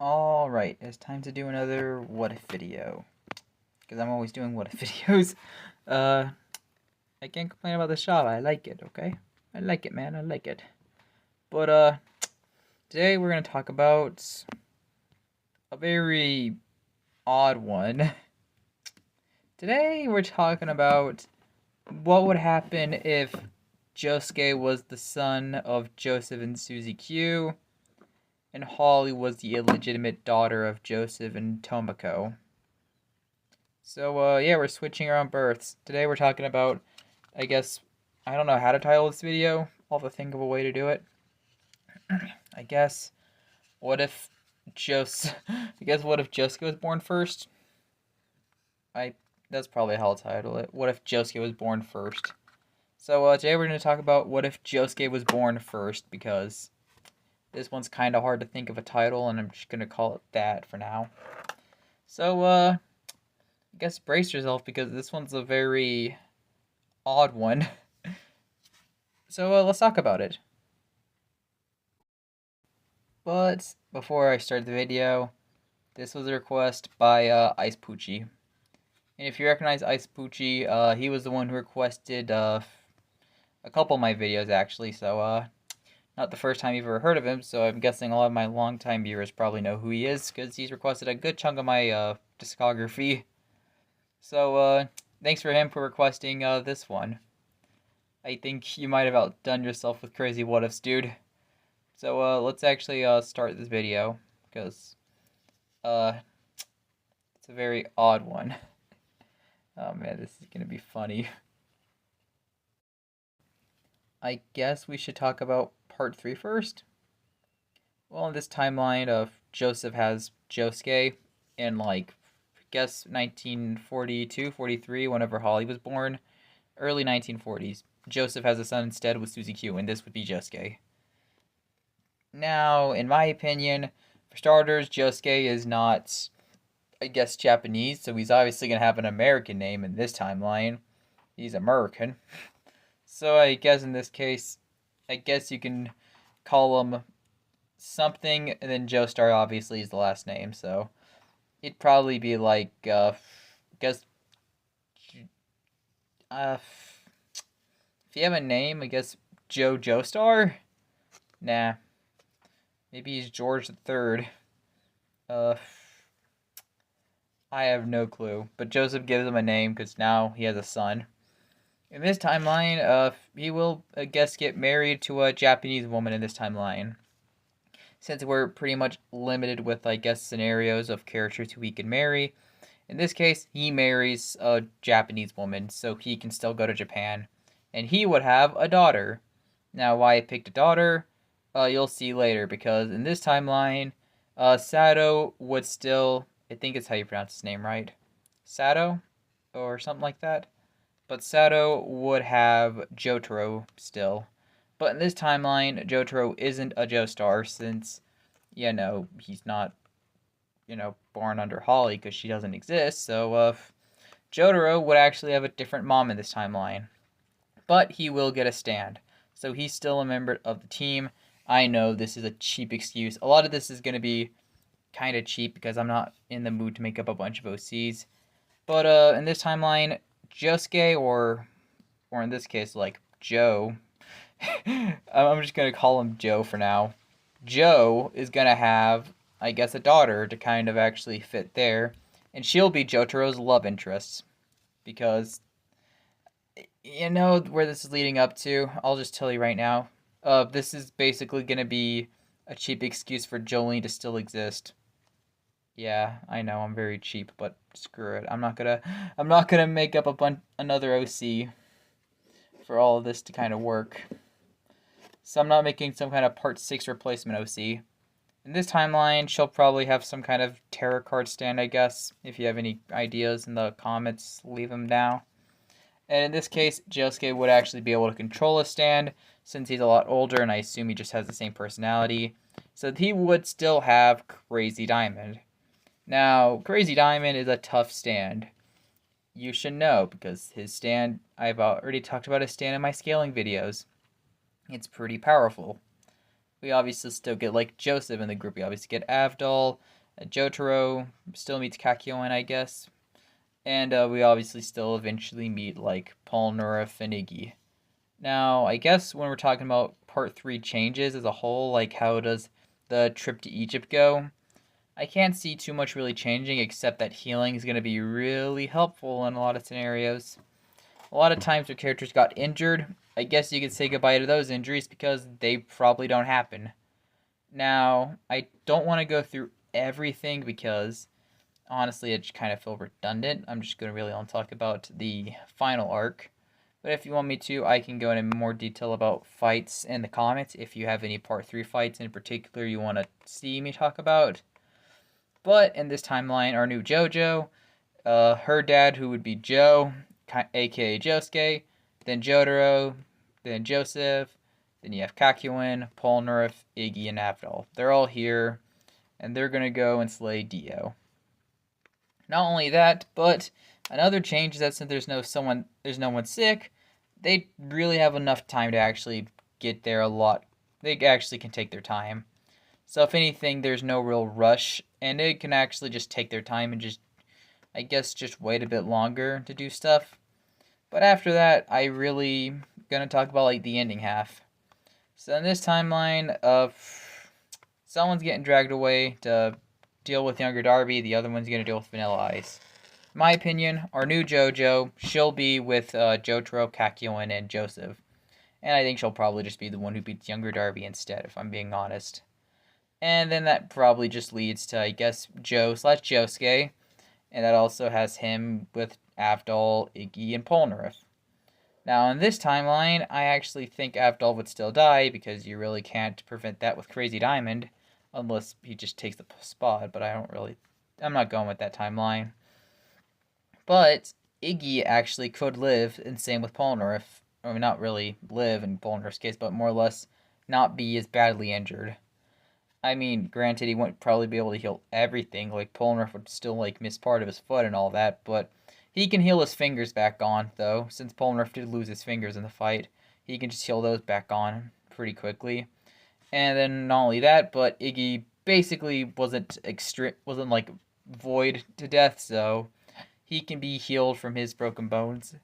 Alright, it's time to do another what if video. Because I'm always doing what if videos. Uh, I can't complain about the shop. I like it, okay? I like it, man. I like it. But, today we're going to talk about a very odd one. Today we're talking about what would happen if Josuke was the son of Joseph and Susie Q, and Holly was the illegitimate daughter of Joseph and Tomoko. So, yeah, we're switching around births. Today we're talking about, I guess, I don't know how to title this video. I'll have to think of a way to do it. I guess, what if what if Josuke was born first? That's probably how I'll title it. What if Josuke was born first? So, today we're going to talk about what if Josuke was born first, because this one's kind of hard to think of a title, and I'm just going to call it that for now. So, I guess brace yourself, because this one's a very odd one. So let's talk about it. But before I start the video, this was a request by Ice Poochie. And if you recognize Ice Poochie, he was the one who requested a couple of my videos actually. So not the first time you've ever heard of him. So I'm guessing a lot of my longtime viewers probably know who he is, because he's requested a good chunk of my discography. So thanks for him for requesting this one. I think you might have outdone yourself with crazy what ifs, dude. So let's actually start this video, because it's a very odd one. Oh man, this is gonna be funny. I guess we should talk about part 3 first. Well, in this timeline of Joseph has Josuke in, like, I guess 1942, 43, whenever Holly was born. Early 1940s. Joseph has a son instead with Susie Q, and this would be Josuke. Now, in my opinion, for starters, Josuke is not, I guess, Japanese, so he's obviously going to have an American name in this timeline. He's American. So I guess in this case, I guess you can call him something, and then Joestar obviously is the last name, so it'd probably be like, I guess, if you have a name, I guess Joe Joestar? Nah. Maybe he's George III. I have no clue. But Joseph gives him a name because now he has a son. In this timeline, he will, I guess, get married to a Japanese woman in this timeline. Since we're pretty much limited with, I guess, scenarios of characters who he can marry, in this case, he marries a Japanese woman, so he can still go to Japan. And he would have a daughter. Now, why I picked a daughter, you'll see later, because in this timeline, Sato would still, I think it's how you pronounce his name, right? Sato? Or something like that? But Sato would have Jotaro still. But in this timeline, Jotaro isn't a Joestar, since, he's not, born under Holly, because she doesn't exist, so, Jotaro would actually have a different mom in this timeline. But he will get a stand. So he's still a member of the team. I know this is a cheap excuse. A lot of this is going to be kind of cheap because I'm not in the mood to make up a bunch of OCs. But in this timeline, Josuke, or in this case, like, Joe, I'm just going to call him Joe for now. Joe is going to have, I guess, a daughter to kind of actually fit there. And she'll be Jotaro's love interest. Because, you know where this is leading up to? I'll just tell you right now. This is basically going to be a cheap excuse for Jolene to still exist. Yeah, I know, I'm very cheap, but screw it. I'm not gonna make up another OC for all of this to kind of work. So I'm not making some kind of part 6 replacement OC. In this timeline, she'll probably have some kind of tarot card stand, I guess. If you have any ideas in the comments, leave them now. And in this case, Josuke would actually be able to control a stand, since he's a lot older, and I assume he just has the same personality. So he would still have Crazy Diamond. Now, Crazy Diamond is a tough stand. You should know, because his stand, I've already talked about his stand in my scaling videos. It's pretty powerful. We obviously still get like Joseph in the group. We obviously get Avdol, Jotaro still meets Kakyoin, I guess. And we obviously still eventually meet like Polnareff and Iggy. Now, I guess when we're talking about part 3 changes as a whole, like how does the trip to Egypt go? I can't see too much really changing except that healing is going to be really helpful in a lot of scenarios. A lot of times where characters got injured, I guess you could say goodbye to those injuries because they probably don't happen. Now, I don't want to go through everything because honestly, it kind of feel redundant. I'm just going to really only talk about the final arc. But if you want me to, I can go into more detail about fights in the comics if you have any part 3 fights in particular you want to see me talk about. But in this timeline, our new JoJo, her dad, who would be Joe, aka Josuke, then Jotaro, then Joseph, then you have Kakyoin, Polnareff, Iggy, and Avdol. They're all here, and they're gonna go and slay Dio. Not only that, but another change is that since there's no one sick, they really have enough time to actually get there a lot. They actually can take their time. So if anything, there's no real rush, and they can actually just take their time and just, I guess, just wait a bit longer to do stuff. But after that, I really gonna talk about like the ending half. So in this timeline, someone's getting dragged away to deal with younger Darby. The other one's gonna deal with Vanilla Ice. In my opinion, our new JoJo, she'll be with Jotaro, Kakyoin, and Joseph. And I think she'll probably just be the one who beats younger Darby instead, if I'm being honest. And then that probably just leads to, I guess, Joe/Josuke. And that also has him with Avdol, Iggy, and Polnareff. Now, in this timeline, I actually think Avdol would still die because you really can't prevent that with Crazy Diamond. Unless he just takes the spot, but I'm not going with that timeline. But Iggy actually could live, and same with Polnareff. I mean, not really live in Polnareff's case, but more or less not be as badly injured. I mean, granted, he wouldn't probably be able to heal everything. Like, Polnareff would still, like, miss part of his foot and all that. But he can heal his fingers back on, though. Since Polnareff did lose his fingers in the fight, he can just heal those back on pretty quickly. And then not only that, but Iggy basically wasn't like, void to death, so he can be healed from his broken bones.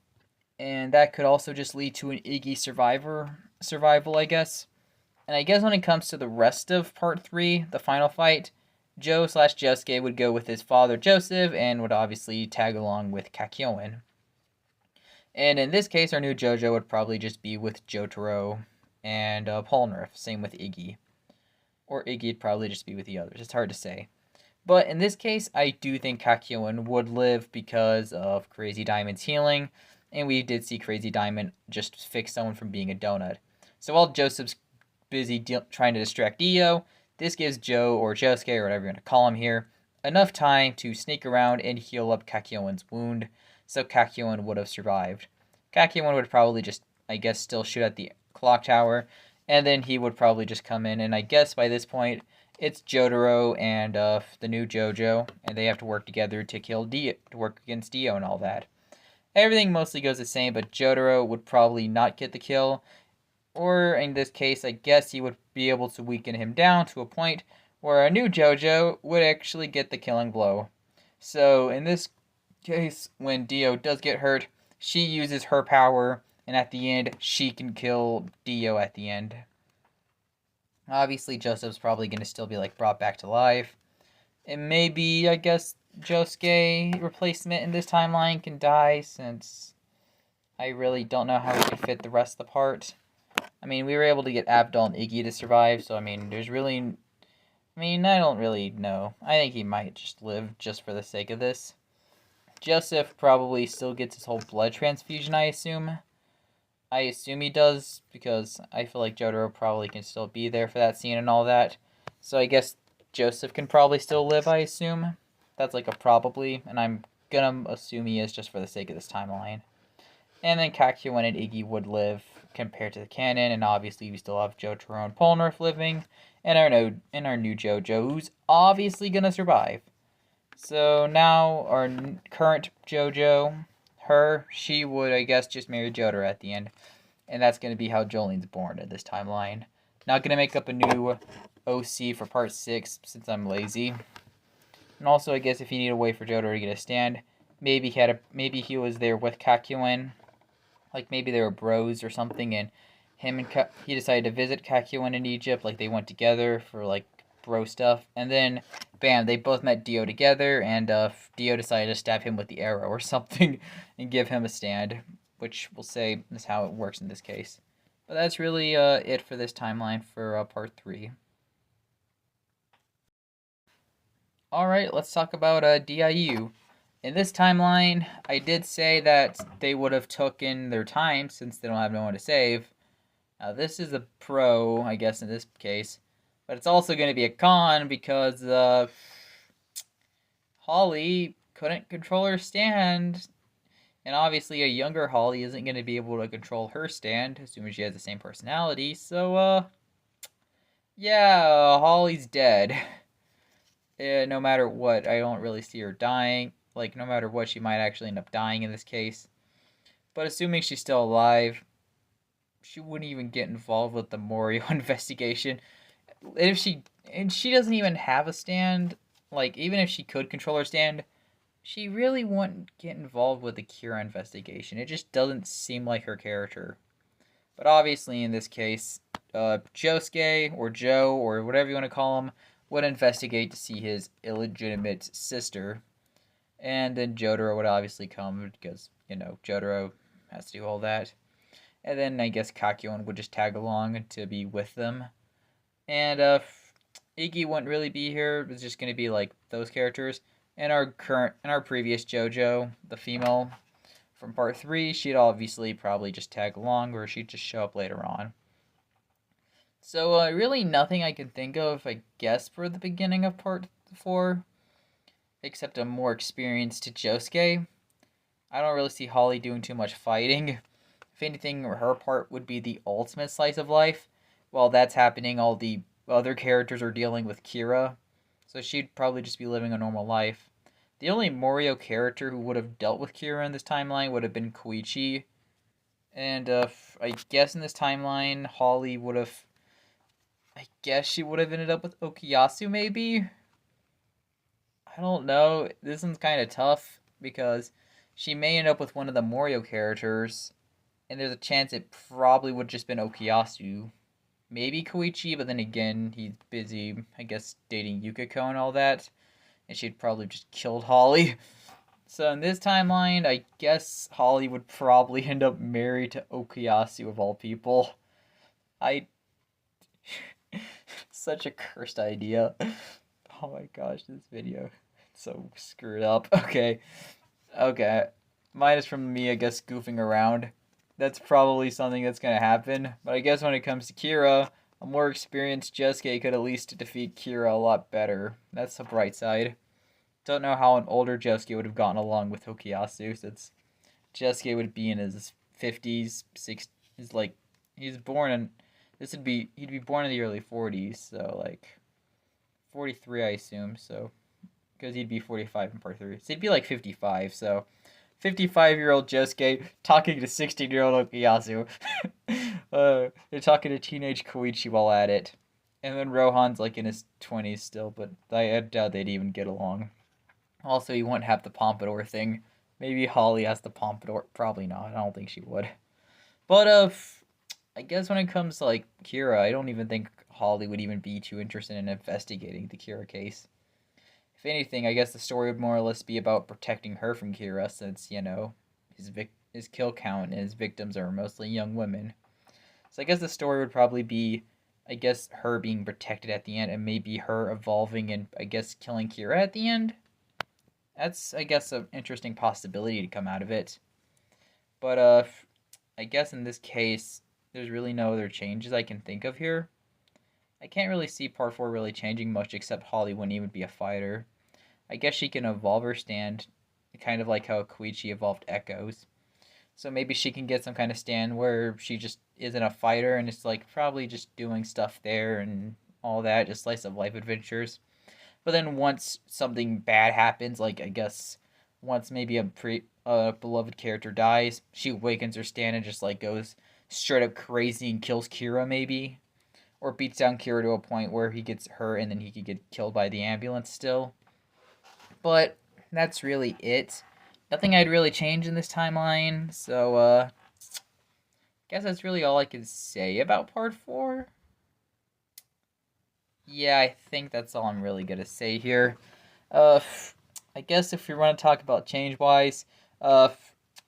And that could also just lead to an Iggy survival, I guess. And I guess when it comes to the rest of part 3, the final fight, Joe/Josuke would go with his father Joseph and would obviously tag along with Kakyoin. And in this case, our new JoJo would probably just be with Jotaro and Polnareff, same with Iggy. Or Iggy'd probably just be with the others, it's hard to say. But in this case, I do think Kakyoin would live because of Crazy Diamond's healing, and we did see Crazy Diamond just fix someone from being a donut. So while Joseph's busy trying to distract Dio, this gives Joe or Josuke, or whatever you're going to call him here, enough time to sneak around and heal up Kakyoin's wound, so Kakyoin would have survived. Kakyoin would probably just, I guess, still shoot at the clock tower, and then he would probably just come in, and I guess by this point, it's Jotaro and the new JoJo, and they have to work together to kill Dio, to work against Dio and all that. Everything mostly goes the same, but Jotaro would probably not get the kill, or in this case, I guess he would be able to weaken him down to a point where a new JoJo would actually get the killing blow. So in this case, when Dio does get hurt, she uses her power, and at the end, she can kill Dio at the end. Obviously, Joseph's probably going to still be like brought back to life. And maybe, I guess, Josuke replacement in this timeline can die, since I really don't know how we could fit the rest of the part. I mean, we were able to get Avdol and Iggy to survive, so I mean, I don't really know. I think he might just live just for the sake of this. Joseph probably still gets his whole blood transfusion, I assume. I assume he does, because I feel like Jotaro probably can still be there for that scene and all that. So I guess Joseph can probably still live, I assume. That's like a probably, and I'm gonna assume he is just for the sake of this timeline. And then Kakyoin and Iggy would live compared to the canon, and obviously we still have Jotaro and Polnareff living, and our new JoJo, who's obviously gonna survive. So now our current JoJo, she would, I guess, just marry Jotaro at the end, and that's gonna be how Jolene's born in this timeline. Not gonna make up a new OC for part 6 since I'm lazy. And also, I guess if you need a way for Jotaro to get a stand, maybe he was there with Kakyoin, like maybe they were bros or something, and he decided to visit Kakyoin in Egypt, like they went together for like bro stuff, and then bam, they both met Dio together, and Dio decided to stab him with the arrow or something and give him a stand, which we'll say is how it works in this case. But that's really it for this timeline for part 3. Alright, let's talk about DIU. In this timeline, I did say that they would have taken their time since they don't have no one to save. Now this is a pro, I guess, in this case. But it's also going to be a con because Holly couldn't control her stand. And obviously a younger Holly isn't going to be able to control her stand, assuming she has the same personality. So, yeah, Holly's dead. No matter what, I don't really see her dying. Like, no matter what, she might actually end up dying in this case. But assuming she's still alive, she wouldn't even get involved with the morioh investigation. And she doesn't even have a stand. Like, even if she could control her stand, she really wouldn't get involved with the Kira investigation. It just doesn't seem like her character. But obviously, in this case, Josuke, or Joe, or whatever you want to call him, would investigate to see his illegitimate sister. And then Jotaro would obviously come because, Jotaro has to do all that. And then I guess Kakyoin would just tag along to be with them. And Iggy wouldn't really be here. It was just going to be like those characters. And our previous JoJo, the female from part 3, she'd obviously probably just tag along, or she'd just show up later on. So really nothing I can think of, I guess, for the beginning of part 4, except a more experienced Josuke. I don't really see Holly doing too much fighting. If anything, her part would be the ultimate slice of life. While that's happening, all the other characters are dealing with Kira, so she'd probably just be living a normal life. The only morioh character who would have dealt with Kira in this timeline would have been Koichi. And I guess in this timeline, Holly would have... I guess she would have ended up with Okuyasu, maybe? I don't know. This one's kind of tough, because she may end up with one of the morioh characters, and there's a chance it probably would have just been Okuyasu. Maybe Koichi, but then again, he's busy, I guess, dating Yukiko and all that. And she'd probably just killed Holly. So in this timeline, I guess Holly would probably end up married to Okuyasu of all people. Such a cursed idea. Oh my gosh, this video. It's so screwed up. Okay. Mine is from me, I guess, goofing around. That's probably something that's gonna happen. But I guess when it comes to Kira, a more experienced Josuke could at least defeat Kira a lot better. That's the bright side. Don't know how an older Josuke would have gotten along with Okuyasu, since Josuke would be in his 50s, 60s. He's born in... he'd be born in the early 40s, so, 43, I assume, so... because he'd be 45 in part 3. So he'd be, 55, so... 55-year-old Josuke talking to 16-year-old Okuyasu. They're talking to teenage Koichi while at it. And then Rohan's, in his 20s still, but I doubt they'd even get along. Also, he wouldn't have the pompadour thing. Maybe Holly has the pompadour. Probably not. I don't think she would. But, I guess when it comes to, Kira, I don't even think Holly would even be too interested in investigating the Kira case. If anything, I guess the story would more or less be about protecting her from Kira, since, his kill count and his victims are mostly young women. So I guess the story would probably be, her being protected at the end, and maybe her evolving and, killing Kira at the end. That's, an interesting possibility to come out of it. But, I guess in this case, there's really no other changes I can think of here. I can't really see part 4 really changing much, except Holly wouldn't even be a fighter. I guess she can evolve her stand, kind of like how Koichi evolved Echoes. So maybe she can get some kind of stand where she just isn't a fighter, and it's probably just doing stuff there and all that, just slice of life adventures. But then once something bad happens, once maybe a beloved character dies, she awakens her stand and just goes straight up crazy and kills Kira, maybe. or beats down Kira to a point where he gets hurt and then he could get killed by the ambulance still. But that's really it. Nothing I'd really change in this timeline, so guess that's really all I can say about part 4. Yeah, I think that's all I'm really gonna say here. Uh, I guess if we want to talk about change-wise, uh,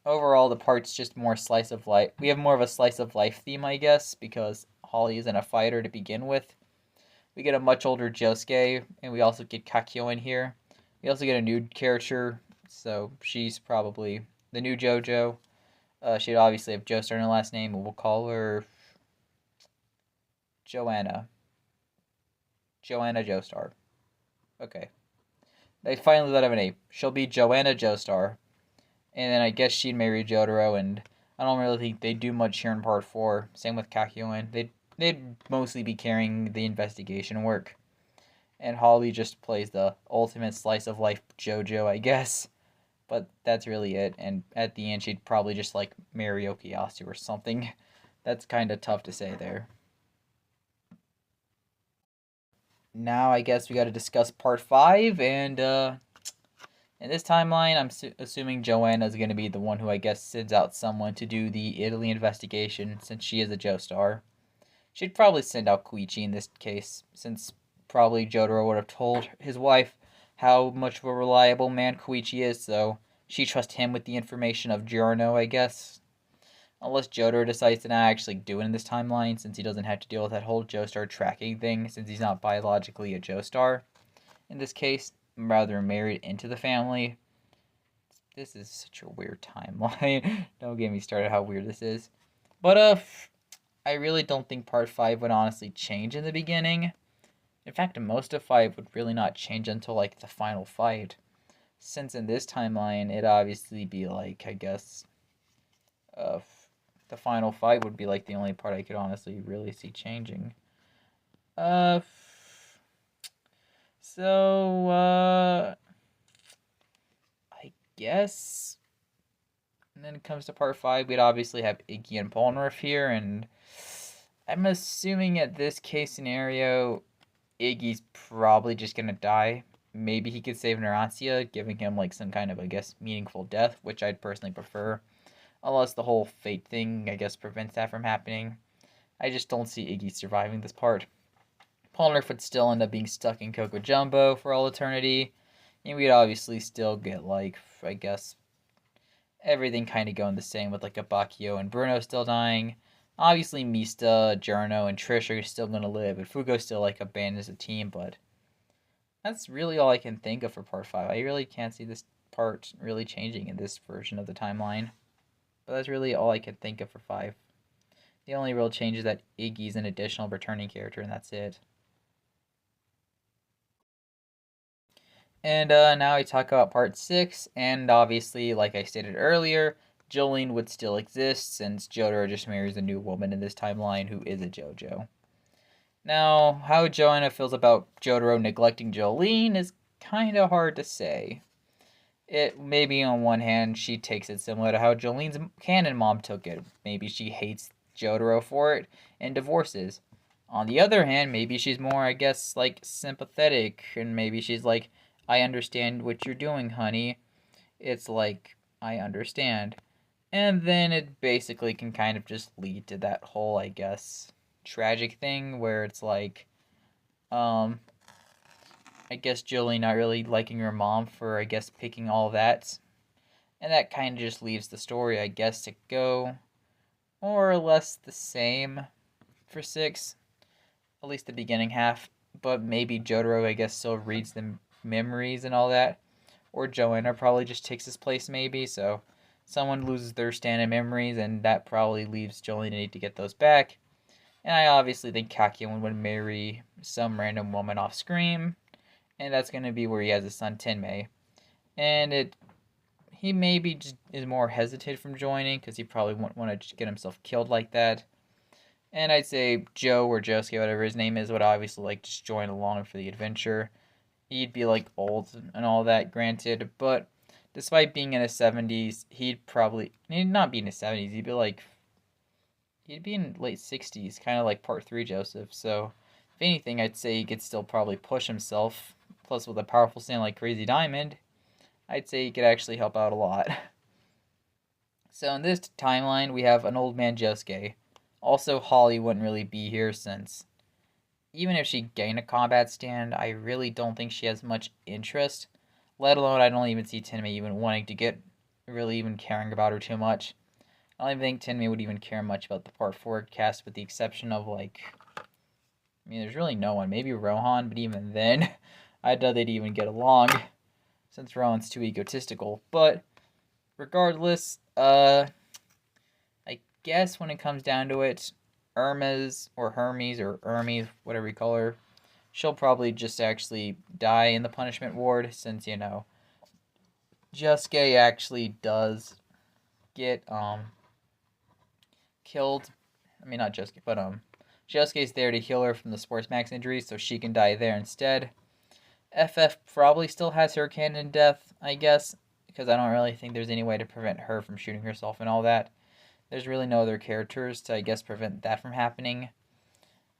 overall the part's just more slice of life. We have more of a slice of life theme, I guess, because Holly isn't a fighter to begin with. We get a much older Josuke, and we also get Kakyo in here. We also get a new character, so she's probably the new JoJo. She'd obviously have Joestar in her last name, and we'll call her Joanna. Joanna Joestar. Okay. They finally let have a name. She'll be Joanna Joestar. And then I guess she'd marry Jotaro, and I don't really think they do much here in part 4. Same with Kakyoin. They'd mostly be carrying the investigation work. And Holly just plays the ultimate slice of life JoJo, I guess. But that's really it. And at the end, she'd probably just like marry Okuyasu or something. That's kind of tough to say there. Now I guess we got to discuss part 5, and in this timeline, I'm assuming Joanna is going to be the one who I guess sends out someone to do the Italy investigation, since she is a Joestar. She'd probably send out Koichi in this case, since probably Jotaro would have told his wife how much of a reliable man Koichi is, so she trusts him with the information of Giorno, I guess. Unless Jotaro decides to not actually do it in this timeline, since he doesn't have to deal with that whole Joestar tracking thing, since he's not biologically a Joestar. In this case, rather married into the family. This is such a weird timeline. Don't get me started how weird this is. But I really don't think part 5 would honestly change in the beginning. In fact, most of 5 would really not change until like the final fight. Since in this timeline, it'd obviously be like, I guess, the final fight would be like the only part I could honestly really see changing. So, I guess. And then it comes to part 5, we'd obviously have Iggy and Polnareff here, and I'm assuming at this case scenario, Iggy's probably just gonna die. Maybe he could save Narantia, giving him like some kind of, I guess, meaningful death, which I'd personally prefer. Unless the whole fate thing, I guess, prevents that from happening. I just don't see Iggy surviving this part. Polnareff would still end up being stuck in Coco Jumbo for all eternity. And we'd obviously still get, like, I guess, everything kind of going the same with, like, Abakio and Bruno still dying. Obviously, Mista, Giorno, and Trish are still going to live. And Fugo's still, like, abandoned as a team, but that's really all I can think of for part 5. I really can't see this part really changing in this version of the timeline. But that's really all I can think of for 5. The only real change is that Iggy's an additional returning character, and that's it. And now I talk about part 6, and obviously, like I stated earlier, Jolene would still exist since Jotaro just marries a new woman in this timeline who is a JoJo. Now, how Joanna feels about Jotaro neglecting Jolene is kind of hard to say. It maybe on one hand she takes it similar to how Jolene's canon mom took it. Maybe she hates Jotaro for it and divorces. On the other hand, maybe she's more, I guess, like sympathetic, and maybe she's like, I understand what you're doing, honey. It's like, I understand. And then it basically can kind of just lead to that whole, I guess, tragic thing where it's like, I guess Jolene not really liking her mom for, I guess, picking all that. And that kind of just leaves the story, I guess, to go more or less the same for 6. At least the beginning half. But maybe Jotaro, I guess, still reads the memories and all that. Or Joanna probably just takes his place, maybe. So someone loses their stand in memories, and that probably leaves Jolene to need to get those back. And I obviously think Kakyoin would marry some random woman off screen. And that's going to be where he has his son Tenmei. And he maybe just is more hesitant from joining because he probably won't want to just get himself killed like that. And I'd say Joe or Josuke, whatever his name is, would obviously like just join along for the adventure. He'd be like old and all that, granted, but despite being in his 70s, he'd not be in his 70s. he'd be in late 60s, kind of like Part 3 Joseph. So, if anything, I'd say he could still probably push himself. Plus, with a powerful stand like Crazy Diamond, I'd say he could actually help out a lot. So, in this timeline, we have an old man Josuke. Also, Holly wouldn't really be here since even if she gained a combat stand, I really don't think she has much interest. Let alone, I don't even see Tenmei even wanting to get, really even caring about her too much. I don't even think Tenmei would even care much about the Part 4 cast, with the exception of, like, I mean, there's really no one. Maybe Rohan, but even then, I doubt they'd even get along, since Rohan's too egotistical. But, regardless, I guess when it comes down to it, Irma's, or Hermes, or Hermes, whatever you call her, she'll probably just actually die in the punishment ward, since, you know, Josuke actually does get, killed. I mean, not Josuke, but, Josuke's there to heal her from the Sports Max injury, so she can die there instead. FF probably still has her canon death, I guess, because I don't really think there's any way to prevent her from shooting herself and all that. There's really no other characters to, I guess, prevent that from happening.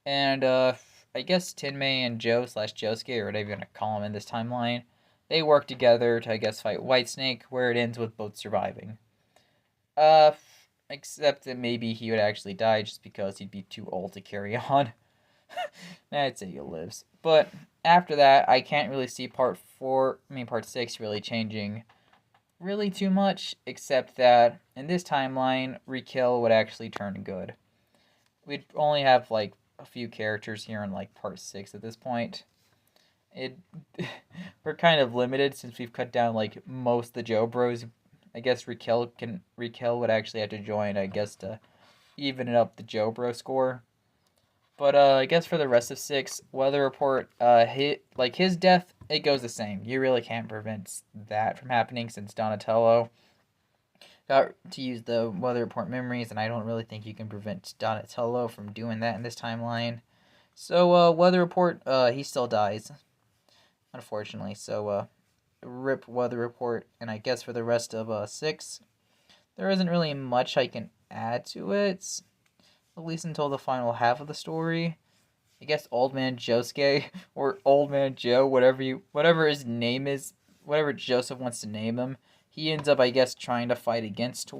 And, I guess Tenmei and Joe/Josuke, or whatever you want to call them in this timeline, they work together to, I guess, fight Whitesnake, where it ends with both surviving. Uh, except that maybe he would actually die just because he'd be too old to carry on. I'd say he lives. But after that, I can't really see Part 6 really changing really too much, except that in this timeline, Rikill would actually turn good. We'd only have like a few characters here in like Part 6 at this point. We're kind of limited since we've cut down like most of the Joe Bros. I guess Rikill would actually have to join, I guess, to even it up the Joe Bro score. But I guess for the rest of 6, Weather Report, his death, it goes the same. You really can't prevent that from happening since Donatello got to use the Weather Report memories, and I don't really think you can prevent Donatello from doing that in this timeline. So Weather Report, he still dies, unfortunately. So rip Weather Report, and I guess for the rest of 6, there isn't really much I can add to it, at least until the final half of the story. I guess Old Man Josuke, or Old Man Joe, whatever his name is, whatever Joseph wants to name him, he ends up, I guess, trying to fight against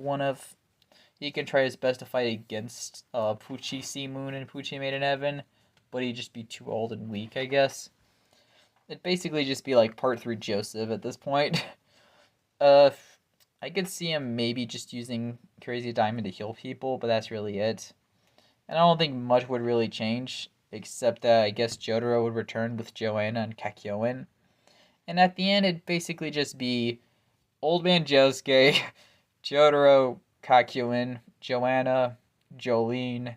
he can try his best to fight against Pucci Sea Moon and Pucci Made in Heaven, but he'd just be too old and weak, I guess. It'd basically just be like Part 3 Joseph at this point. I could see him maybe just using Crazy Diamond to heal people, but that's really it. And I don't think much would really change, except that I guess Jotaro would return with Joanna and Kakyoin. And at the end, it'd basically just be Old Man Josuke, Jotaro, Kakyoin, Joanna, Jolene,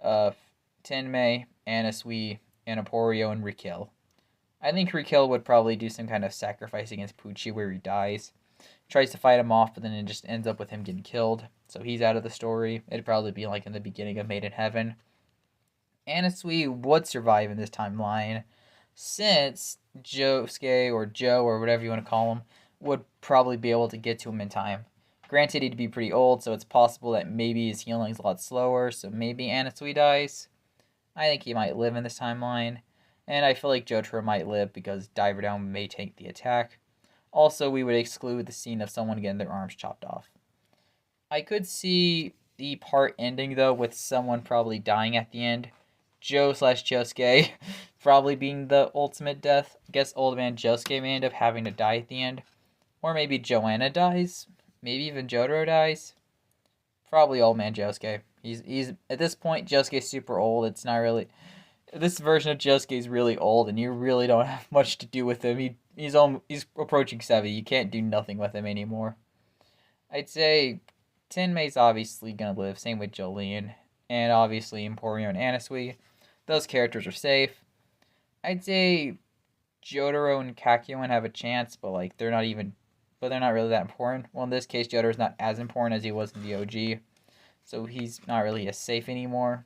Tenmei, Anasui, Anaporio, and Rikill. I think Rikill would probably do some kind of sacrifice against Pucci where he dies. Tries to fight him off, but then it just ends up with him getting killed. So he's out of the story. It'd probably be like in the beginning of Made in Heaven. Anasui would survive in this timeline, since Josuke, or Joe, or whatever you want to call him, would probably be able to get to him in time. Granted, he'd be pretty old, so it's possible that maybe his healing's a lot slower, so maybe Anasui dies. I think he might live in this timeline, and I feel like Jotaro might live because Diver Down may take the attack. Also, we would exclude the scene of someone getting their arms chopped off. I could see the part ending, though, with someone probably dying at the end. Joe/Josuke probably being the ultimate death. I guess Old Man Josuke may end up having to die at the end. Or maybe Joanna dies. Maybe even Jotaro dies. Probably Old Man Josuke. He's at this point, Josuke's super old. It's not really... This version of Josuke is really old, and you really don't have much to do with him. He's approaching 70. You can't do nothing with him anymore. I'd say Tenmei's obviously gonna live. Same with Jolene, and obviously Emporio and Anasui. Those characters are safe. I'd say Jotaro and Kakyoin have a chance, but like they're not really that important. Well, in this case, Jotaro's not as important as he was in the OG, so he's not really as safe anymore.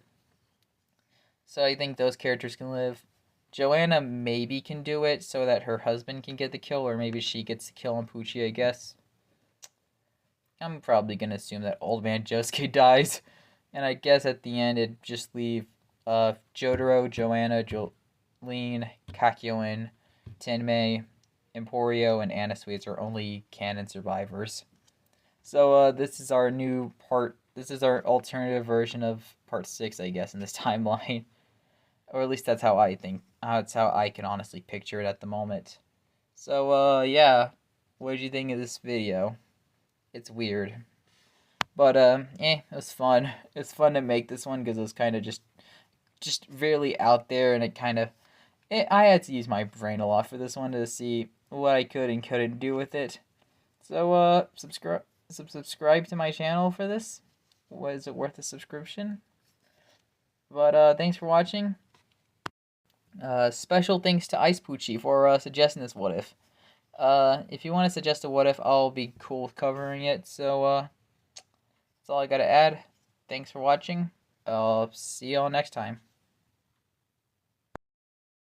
So I think those characters can live. Joanna maybe can do it so that her husband can get the kill, or maybe she gets the kill on Pucci, I guess. I'm probably going to assume that Old Man Josuke dies. And I guess at the end it'd just leave Jotaro, Joanna, Jolene, Kakyoin, Tenmei, Emporio, and Anasweets are only canon survivors. So this is our new part. This is our alternative version of part 6, I guess, in this timeline. Or at least that's how I think. That's how I can honestly picture it at the moment. So yeah, what did you think of this video? It's weird, but it was fun. It's fun to make this one because it was kind of just really out there, and it kind of I had to use my brain a lot for this one to see what I could and couldn't do with it. So subscribe to my channel for this. Was it worth a subscription? But thanks for watching. Special thanks to Ice Poochie for suggesting this what if you want to suggest a what if, I'll be cool with covering it. So that's all I gotta add. Thanks for watching. I'll see y'all next time.